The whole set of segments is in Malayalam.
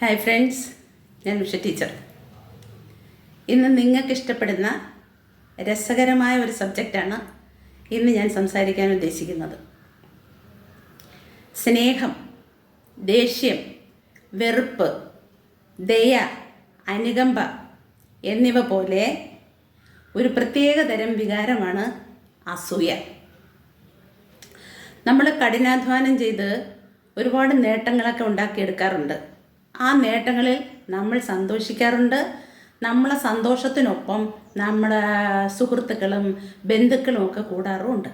ഹായ് ഫ്രണ്ട്സ്, ഞാൻ ഉഷ ടീച്ചർ. ഇന്ന് നിങ്ങൾക്ക് ഇഷ്ടപ്പെടുന്ന രസകരമായ ഒരു സബ്ജക്റ്റാണ് ഇന്ന് ഞാൻ സംസാരിക്കാൻ ഉദ്ദേശിക്കുന്നത്. സ്നേഹം, ദേഷ്യം, വെറുപ്പ്, ദയ, അനുകമ്പ എന്നിവ പോലെ ഒരു പ്രത്യേക തരം വികാരമാണ് അസൂയ. നമ്മൾ കഠിനാധ്വാനം ചെയ്ത് ഒരുപാട് നേട്ടങ്ങളൊക്കെ ഉണ്ടാക്കിയെടുക്കാറുണ്ട്. ആ നേട്ടങ്ങളിൽ നമ്മൾ സന്തോഷിക്കാറുണ്ട്. നമ്മളെ സന്തോഷത്തിനൊപ്പം നമ്മുടെ സുഹൃത്തുക്കളും ബന്ധുക്കളും ഒക്കെ കൂടാറുമുണ്ട്.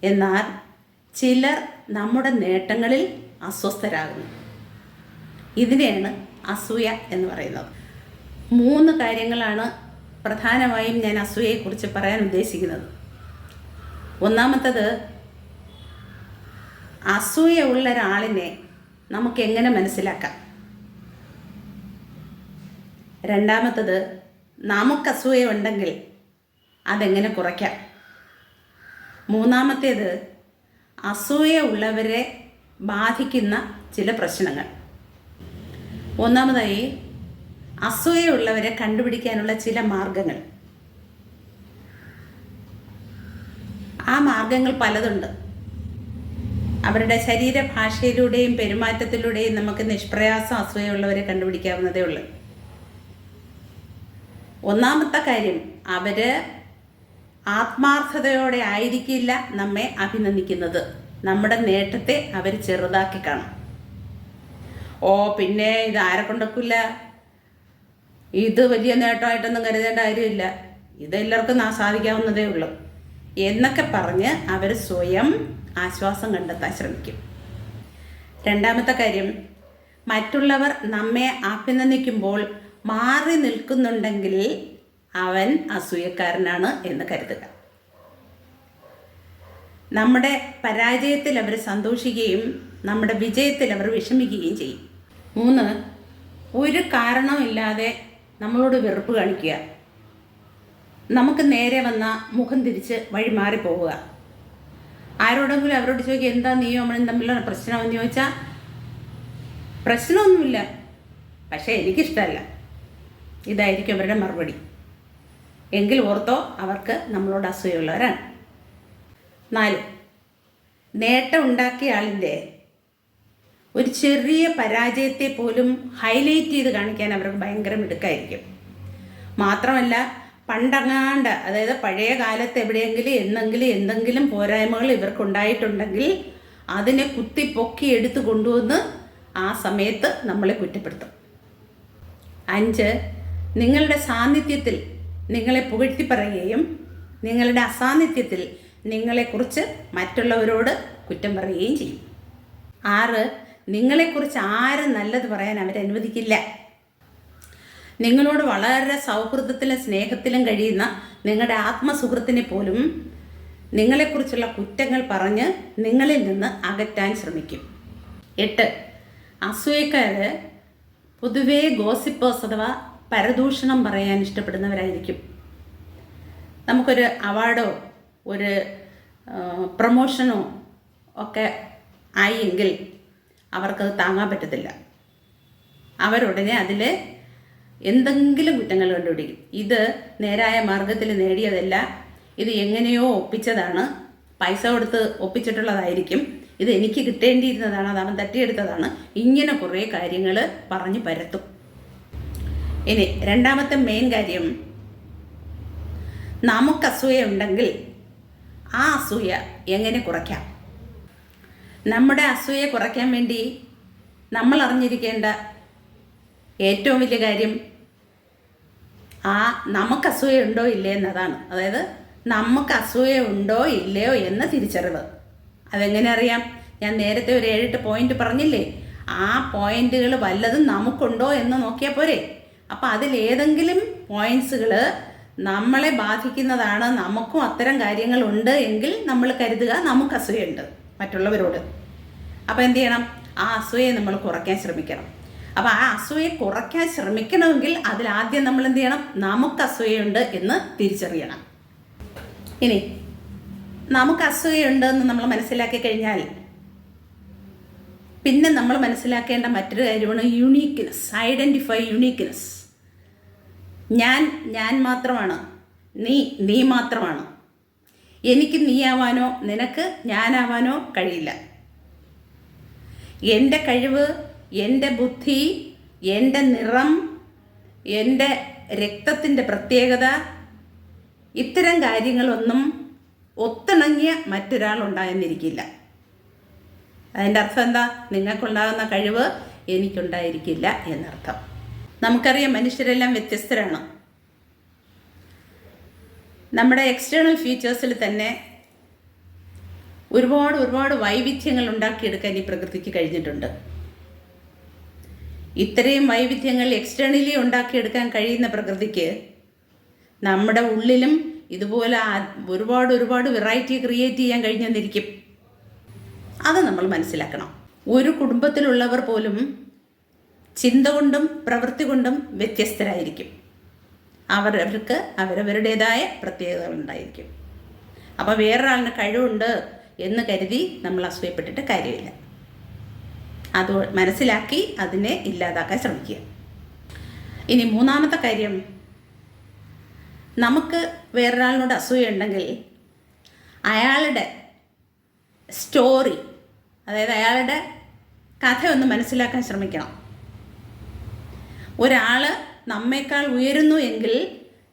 എന്നാൽ ചിലർ നമ്മുടെ നേട്ടങ്ങളിൽ അസ്വസ്ഥരാകുന്നു. ഇതിനെയാണ് അസൂയ എന്ന് പറയുന്നത്. 3 കാര്യങ്ങളാണ് പ്രധാനമായും ഞാൻ അസൂയയെക്കുറിച്ച് പറയാൻ ഉദ്ദേശിക്കുന്നത്. ഒന്നാമത്തത്, അസൂയ ഉള്ള ഒരാളിനെ നമുക്ക് എങ്ങനെ മനസ്സിലാക്കാം. രണ്ടാമത്തത്, നമുക്ക് അസൂയ ഉണ്ടെങ്കിൽ അതെങ്ങനെ കുറയ്ക്കാം. മൂന്നാമത്തേത്, അസൂയ ഉള്ളവരെ ബാധിക്കുന്ന ചില പ്രശ്നങ്ങൾ. ഒന്നാമതായി, അസൂയ ഉള്ളവരെ കണ്ടുപിടിക്കാനുള്ള ചില മാർഗങ്ങൾ. ആ മാർഗങ്ങൾ പലതുണ്ട്. അവരുടെ ശരീരഭാഷയിലൂടെയും പെരുമാറ്റത്തിലൂടെയും നമുക്ക് നിഷ്പ്രയാസം അസൂയുള്ളവരെ കണ്ടുപിടിക്കാവുന്നതേ ഉള്ളൂ. ഒന്നാമത്തെ കാര്യം, അവർ ആത്മാർത്ഥതയോടെ ആയിരിക്കില്ല നമ്മെ അഭിനന്ദിക്കുന്നത്. നമ്മുടെ നേട്ടത്തെ അവർ ചെറുതാക്കി കാണും. പിന്നെ ഇത് ആരെ കൊണ്ടൊക്കില്ല, ഇത് വലിയ നേട്ടമായിട്ടൊന്നും കരുതേണ്ട കാര്യമില്ല, ഇതെല്ലാവർക്കും സാധിക്കാവുന്നതേ ഉള്ളൂ എന്നൊക്കെ പറഞ്ഞ് അവർ സ്വയം ആശ്വാസം കണ്ടെത്താൻ ശ്രമിക്കും. രണ്ടാമത്തെ കാര്യം, മറ്റുള്ളവർ നമ്മെ അഭിനന്ദിക്കുമ്പോൾ മാറി നിൽക്കുന്നുണ്ടെങ്കിൽ അവൻ അസൂയക്കാരനാണ് എന്ന് കരുതുക. നമ്മുടെ പരാജയത്തിൽ അവർ സന്തോഷിക്കുകയും നമ്മുടെ വിജയത്തിൽ അവർ വിഷമിക്കുകയും ചെയ്യും. 3, ഒരു കാരണമില്ലാതെ നമ്മളോട് വെറുപ്പ് കാണിക്കുക. നമുക്ക് നേരെ വന്ന മുഖം തിരിച്ച് വഴി മാറിപ്പോവുക. ആരോടെങ്കിലും അവരോട് ചോദിക്കുക, എന്താ നീയോ നമ്മളും തമ്മിലുള്ള പ്രശ്നമെന്ന് ചോദിച്ചാൽ പ്രശ്നമൊന്നുമില്ല, പക്ഷേ എനിക്കിഷ്ടമല്ല, ഇതായിരിക്കും അവരുടെ മറുപടി. എങ്കിൽ ഓർത്തോ, അവർക്ക് നമ്മളോട് അസൂയുള്ളവരാണ്. 4, നേട്ടം ഉണ്ടാക്കിയ ആളിൻ്റെ ഒരു ചെറിയ പരാജയത്തെ പോലും ഹൈലൈറ്റ് ചെയ്ത് കാണിക്കാൻ അവർക്ക് ഭയങ്കര മിടുക്കായിരിക്കും. മാത്രമല്ല, പണ്ടങ്ങാണ്ട്, അതായത് പഴയ കാലത്ത് എവിടെയെങ്കിലും എന്തെങ്കിലും പോരായ്മകൾ ഇവർക്കുണ്ടായിട്ടുണ്ടെങ്കിൽ അതിനെ കുത്തിപ്പൊക്കി എടുത്തു കൊണ്ടുവന്ന് ആ സമയത്ത് നമ്മളെ കുറ്റപ്പെടുത്തും. 5, നിങ്ങളുടെ സാന്നിധ്യത്തിൽ നിങ്ങളെ പുകഴ്ത്തി പറയുകയും നിങ്ങളുടെ അസാന്നിധ്യത്തിൽ നിങ്ങളെക്കുറിച്ച് മറ്റുള്ളവരോട് കുറ്റം പറയുകയും ചെയ്യും. 6, നിങ്ങളെക്കുറിച്ച് ആരും നല്ലത് പറയാൻ അവരനുവദിക്കില്ല. നിങ്ങളോട് വളരെ സൗഹൃദത്തിലും സ്നേഹത്തിലും കഴിയുന്ന നിങ്ങളുടെ ആത്മസുഹൃത്തിനെ പോലും നിങ്ങളെക്കുറിച്ചുള്ള കുറ്റങ്ങൾ പറഞ്ഞ് നിങ്ങളിൽ നിന്ന് അകറ്റാൻ ശ്രമിക്കും. 8, അസൂയക്കാർ പൊതുവേ ഗോസിപ്പേഴ്സ് അഥവാ പരദൂഷണം പറയാൻ ഇഷ്ടപ്പെടുന്നവരായിരിക്കും. നമുക്കൊരു അവാർഡോ ഒരു പ്രൊമോഷനോ ഒക്കെ ആയെങ്കിൽ അവർക്കത് താങ്ങാൻ പറ്റത്തില്ല. അവരുടനെ അതിൽ എന്തെങ്കിലും കുറ്റങ്ങൾ കണ്ടുപിടിക്കും. ഇത് നേരായ മാർഗത്തിൽ നേടിയതല്ല, ഇത് എങ്ങനെയോ ഒപ്പിച്ചതാണ്, പൈസ കൊടുത്ത് ഒപ്പിച്ചിട്ടുള്ളതായിരിക്കും, ഇത് എനിക്ക് കിട്ടേണ്ടിയിരുന്നതാണ്, അത് അവൻ തട്ടിയെടുത്തതാണ്, ഇങ്ങനെ കുറേ കാര്യങ്ങൾ പറഞ്ഞ് പരത്തും. ഇനി രണ്ടാമത്തെ മെയിൻ കാര്യം, നമുക്ക് അസൂയ ഉണ്ടെങ്കിൽ ആ അസൂയ എങ്ങനെ കുറയ്ക്കാം. നമ്മുടെ അസൂയ കുറയ്ക്കാൻ വേണ്ടി നമ്മൾ അറിഞ്ഞിരിക്കേണ്ട ഏറ്റവും വലിയ കാര്യം നമുക്ക് അസൂയ ഉണ്ടോ ഇല്ലേ എന്നതാണ്. അതായത് നമുക്ക് അസൂയ ഉണ്ടോ ഇല്ലയോ എന്ന തിരിച്ചറിവ്. അതെങ്ങനെ അറിയാം? ഞാൻ നേരത്തെ ഒരു 7-8 പോയിന്റ് പറഞ്ഞില്ലേ, ആ പോയിന്റുകൾ വല്ലതും നമുക്കുണ്ടോ എന്ന് നോക്കിയാൽ പോരെ. അപ്പം അതിലേതെങ്കിലും പോയിന്റ്സുകൾ നമ്മളെ ബാധിക്കുന്നതാണ്, നമുക്കും അത്തരം കാര്യങ്ങളുണ്ട് എങ്കിൽ നമ്മൾ കരുതുക നമുക്ക് അസൂയുണ്ട് മറ്റുള്ളവരോട്. അപ്പോൾ എന്ത് ചെയ്യണം? ആ അസൂയയെ നമ്മൾ കുറയ്ക്കാൻ ശ്രമിക്കണം. അപ്പോൾ ആ അസൂയെ കുറയ്ക്കാൻ ശ്രമിക്കണമെങ്കിൽ അതിലാദ്യം നമ്മൾ എന്ത് ചെയ്യണം? നമുക്ക് അസൂയുണ്ട് എന്ന് തിരിച്ചറിയണം. ഇനി നമുക്ക് അസൂയുണ്ട് എന്ന് നമ്മൾ മനസ്സിലാക്കി കഴിഞ്ഞാൽ പിന്നെ നമ്മൾ മനസ്സിലാക്കേണ്ട മറ്റൊരു കാര്യമാണ് യുണീക്ക്നെസ്. Identify uniqueness. ഞാൻ മാത്രമാണ്, നീ മാത്രമാണ്. എനിക്ക് നീയാവാനോ നിനക്ക് ഞാനാവാനോ കഴിയില്ല. എൻ്റെ കഴിവ്, എൻ്റെ ബുദ്ധി, എൻ്റെ നിറം, എൻ്റെ രക്തത്തിൻ്റെ പ്രത്യേകത, ഇത്തരം കാര്യങ്ങളൊന്നും ഒത്തിണങ്ങിയ മറ്റൊരാളുണ്ടായെന്നിരിക്കില്ല. അതിൻ്റെ അർത്ഥം എന്താ? നിങ്ങൾക്കുണ്ടാകുന്ന കഴിവ് എനിക്കുണ്ടായിരിക്കില്ല എന്നർത്ഥം. നമുക്കറിയാം മനുഷ്യരെല്ലാം വ്യത്യസ്തരാണ്. നമ്മുടെ എക്സ്റ്റേണൽ ഫീച്ചേഴ്സിൽ തന്നെ ഒരുപാട് വൈവിധ്യങ്ങൾ ഉണ്ടാക്കിയെടുക്കാൻ ഈ പ്രകൃതിക്ക് കഴിഞ്ഞിട്ടുണ്ട്. ഇത്രയും വൈവിധ്യങ്ങൾ എക്സ്റ്റേണലി ഉണ്ടാക്കിയെടുക്കാൻ കഴിയുന്ന പ്രകൃതിക്ക് നമ്മുടെ ഉള്ളിലും ഇതുപോലെ ഒരുപാട് വെറൈറ്റി ക്രിയേറ്റ് ചെയ്യാൻ കഴിഞ്ഞെന്നിരിക്കും. അത് നമ്മൾ മനസ്സിലാക്കണം. ഒരു കുടുംബത്തിലുള്ളവർ പോലും ചിന്ത കൊണ്ടും പ്രവൃത്തി കൊണ്ടും വ്യത്യസ്തരായിരിക്കും. അവർക്ക് അവരവരുടേതായ പ്രത്യേകതകളുണ്ടായിരിക്കും. അപ്പോൾ വേറൊരാളിന് കഴിവുണ്ട് എന്ന് കരുതി നമ്മൾ അസൂയപ്പെട്ടിട്ട് കാര്യമില്ല. അത് മനസ്സിലാക്കി അതിനെ ഇല്ലാതാക്കാൻ ശ്രമിക്കുക. ഇനി മൂന്നാമത്തെ കാര്യം, നമുക്ക് വേറൊരാളിനോട് അസൂയ ഉണ്ടെങ്കിൽ അയാളുടെ സ്റ്റോറി, അതായത് അയാളുടെ കഥ ഒന്ന് മനസ്സിലാക്കാൻ ശ്രമിക്കണം. ഒരാൾ നമ്മേക്കാൾ ഉയരുന്നു എങ്കിൽ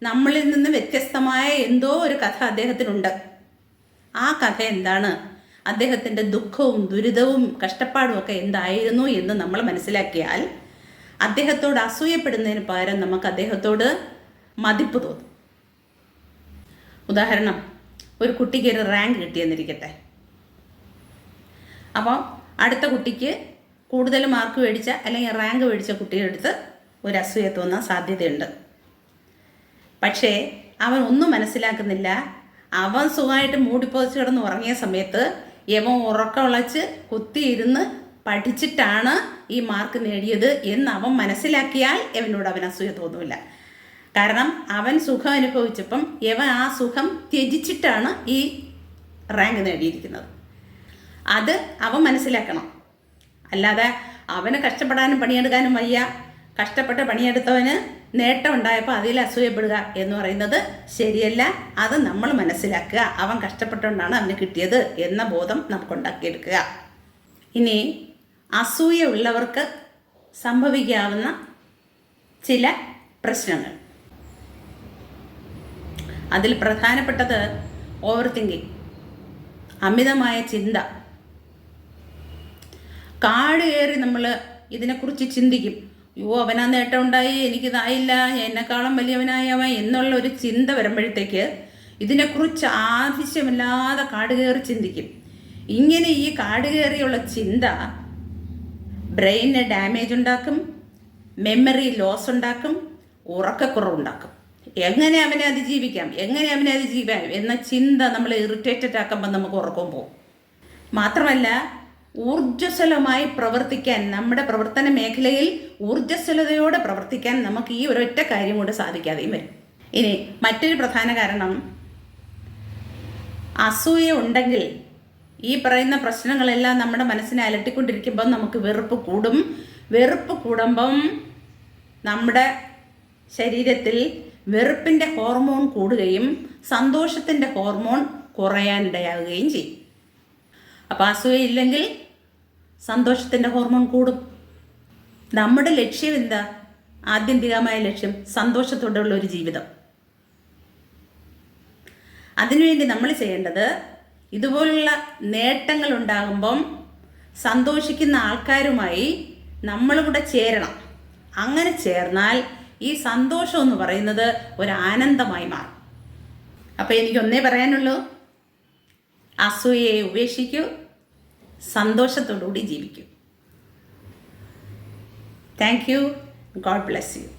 നമ്മളിൽ നിന്ന് വ്യത്യസ്തമായ എന്തോ ഒരു കഥ അദ്ദേഹത്തിനുണ്ട്. ആ കഥ എന്താണ്? അദ്ദേഹത്തിൻ്റെ ദുഃഖവും ദുരിതവും കഷ്ടപ്പാടും ഒക്കെ എന്തായിരുന്നു എന്ന് നമ്മൾ മനസ്സിലാക്കിയാൽ അദ്ദേഹത്തോട് അസൂയപ്പെടുന്നതിന് പകരം നമുക്ക് അദ്ദേഹത്തോട് മതിപ്പ് തോന്നും. ഉദാഹരണം, ഒരു കുട്ടിക്ക് ഒരു റാങ്ക് കിട്ടിയെന്നിരിക്കട്ടെ. അപ്പോൾ അടുത്ത കുട്ടിക്ക് കൂടുതൽ മാർക്ക് മേടിച്ച അല്ലെങ്കിൽ റാങ്ക് മേടിച്ച കുട്ടിയുടെ അടുത്ത് ഒരു അസൂയ തോന്നാൻ സാധ്യതയുണ്ട്. പക്ഷേ അവൻ ഒന്നും മനസ്സിലാക്കുന്നില്ല. അവൻ സുഖമായിട്ട് മൂടിപ്പൊതിച്ച് കിടന്ന് ഉറങ്ങിയ സമയത്ത് യവൻ ഉറക്കമുളച്ച് കുത്തിയിരുന്ന് പഠിച്ചിട്ടാണ് ഈ മാർക്ക് നേടിയത് എന്ന് അവൻ മനസ്സിലാക്കിയാൽ അവനോട് അവൻ അസൂയ തോന്നില്ല. കാരണം അവൻ സുഖം അനുഭവിച്ചപ്പം യവൻ ആ സുഖം ത്യജിച്ചിട്ടാണ് ഈ റാങ്ക് നേടിയിരിക്കുന്നത്. അത് അവൻ മനസ്സിലാക്കണം. അല്ലാതെ അവന് കഷ്ടപ്പെടാനും പണിയെടുക്കാനും വയ്യ, കഷ്ടപ്പെട്ട് പണിയെടുത്തവന് നേട്ടം ഉണ്ടായപ്പോൾ അതിൽ അസൂയപ്പെടുക എന്ന് പറയുന്നത് ശരിയല്ല. അത് നമ്മൾ മനസ്സിലാക്കുക. അവൻ കഷ്ടപ്പെട്ടുകൊണ്ടാണ് അവന് കിട്ടിയത് എന്ന ബോധം നമുക്കുണ്ടാക്കിയെടുക്കുക. ഇനി അസൂയ ഉള്ളവർക്ക് സംഭവിക്കാവുന്ന ചില പ്രശ്നങ്ങൾ. അതിൽ പ്രധാനപ്പെട്ടത് ഓവർ തിങ്കിങ്, അമിതമായ ചിന്ത. കാട് കയറി നമ്മൾ ഇതിനെക്കുറിച്ച് ചിന്തിക്കും. അവനാ നേട്ടം ഉണ്ടായി, എനിക്കിതായില്ല, എന്നെക്കാളും വലിയവനായവൻ എന്നുള്ള ഒരു ചിന്ത വരുമ്പോഴത്തേക്ക് ഇതിനെക്കുറിച്ച് ആവശ്യമില്ലാതെ കാട് കയറി ചിന്തിക്കും. ഇങ്ങനെ ഈ കാട് കയറിയുള്ള ചിന്ത ബ്രെയിനിന് ഡാമേജ് ഉണ്ടാക്കും, മെമ്മറി ലോസ് ഉണ്ടാക്കും, ഉറക്കക്കുറവുണ്ടാക്കും. എങ്ങനെ അവനെ അതിജീവിക്കാം എന്ന ചിന്ത നമ്മൾ ഇറിറ്റേറ്റഡ് ആക്കുമ്പോൾ നമുക്ക് ഉറക്കം പോകും. മാത്രമല്ല ഊർജ്ജസ്വലമായി പ്രവർത്തിക്കാൻ, നമ്മുടെ പ്രവർത്തന മേഖലയിൽ ഊർജ്ജസ്വലതയോടെ പ്രവർത്തിക്കാൻ നമുക്ക് ഈ ഒരൊറ്റ കാര്യം കൊണ്ട് സാധിക്കാതെയും വരും. ഇനി മറ്റൊരു പ്രധാന കാരണം, അസൂയ ഉണ്ടെങ്കിൽ ഈ പറയുന്ന പ്രശ്നങ്ങളെല്ലാം നമ്മുടെ മനസ്സിനെ അലട്ടിക്കൊണ്ടിരിക്കുമ്പം നമുക്ക് വെറുപ്പ് കൂടും. വെറുപ്പ് കൂടുമ്പം നമ്മുടെ ശരീരത്തിൽ വെറുപ്പിൻ്റെ ഹോർമോൺ കൂടുകയും സന്തോഷത്തിൻ്റെ ഹോർമോൺ കുറയാനിടയാകുകയും ചെയ്യും. അപ്പോൾ അസൂയ ഇല്ലെങ്കിൽ സന്തോഷത്തിൻ്റെ ഹോർമോൺ കൂടും. നമ്മുടെ ലക്ഷ്യം എന്താ? ആത്യന്തികമായ ലക്ഷ്യം സന്തോഷത്തോടെയുള്ള ഒരു ജീവിതം. അതിനുവേണ്ടി നമ്മൾ ചെയ്യേണ്ടത്, ഇതുപോലുള്ള നേട്ടങ്ങൾ ഉണ്ടാകുമ്പം സന്തോഷിക്കുന്ന ആൾക്കാരുമായി നമ്മളും കൂടെ ചേരണം. അങ്ങനെ ചേർന്നാൽ ഈ സന്തോഷം എന്ന് പറയുന്നത് ഒരു ആനന്ദമായി മാറും. അപ്പോൾ എനിക്കൊന്നേ പറയാനുള്ളൂ, അസൂയയെ ഉപേക്ഷിക്കൂ, സന്തോഷത്തോടുകൂടി ജീവിക്കൂ. Thank you. God bless U.